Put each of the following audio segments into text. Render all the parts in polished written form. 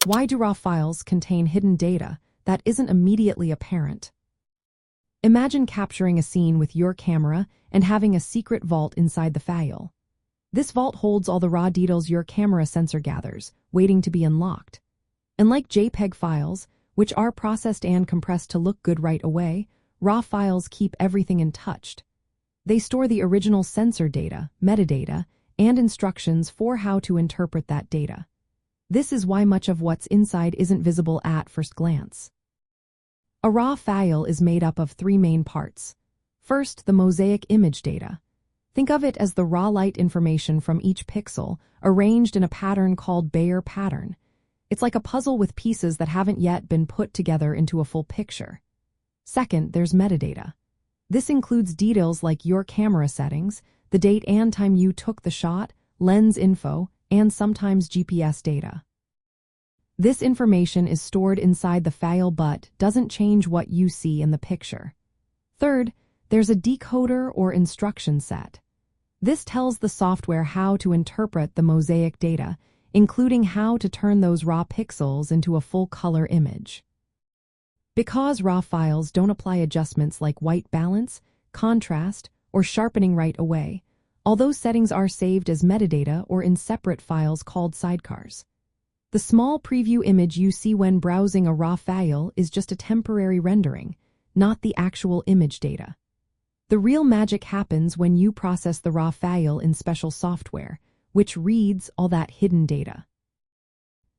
Why do RAW files contain hidden data that isn't immediately apparent? Imagine capturing a scene with your camera and having a secret vault inside the file. This vault holds all the raw details your camera sensor gathers, waiting to be unlocked. Unlike JPEG files, which are processed and compressed to look good right away, RAW files keep everything untouched. They store the original sensor data, metadata, and instructions for how to interpret that data. This is why much of what's inside isn't visible at first glance. A RAW file is made up of three main parts. First, the mosaic image data. Think of it as the raw light information from each pixel, arranged in a pattern called Bayer pattern. It's like a puzzle with pieces that haven't yet been put together into a full picture. Second, there's metadata. This includes details like your camera settings, the date and time you took the shot, lens info, and sometimes GPS data. This information is stored inside the file but doesn't change what you see in the picture. Third, there's a decoder or instruction set. This tells the software how to interpret the mosaic data, including how to turn those raw pixels into a full-color image. Because RAW files don't apply adjustments like white balance, contrast, or sharpening right away, all those settings are saved as metadata or in separate files called sidecars. The small preview image you see when browsing a RAW file is just a temporary rendering, not the actual image data. The real magic happens when you process the RAW file in special software, which reads all that hidden data.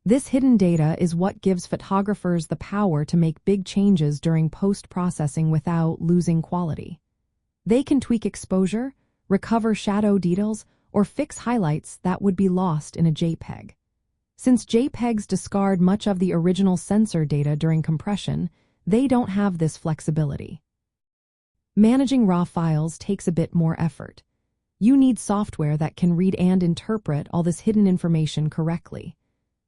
This hidden data is what gives photographers the power to make big changes during post-processing without losing quality. They can tweak exposure, recover shadow details, or fix highlights that would be lost in a JPEG. Since JPEGs discard much of the original sensor data during compression, they don't have this flexibility. Managing RAW files takes a bit more effort. You need software that can read and interpret all this hidden information correctly.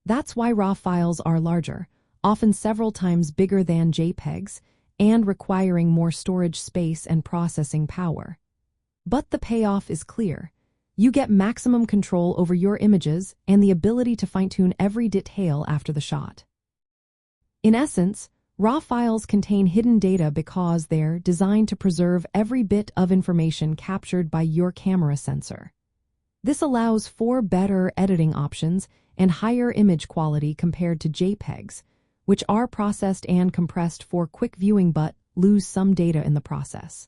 That's why RAW files are larger, often several times bigger than JPEGs, and requiring more storage space and processing power. But the payoff is clear. You get maximum control over your images and the ability to fine-tune every detail after the shot. In essence, RAW files contain hidden data because they're designed to preserve every bit of information captured by your camera sensor. This allows for better editing options and higher image quality compared to JPEGs, which are processed and compressed for quick viewing but lose some data in the process.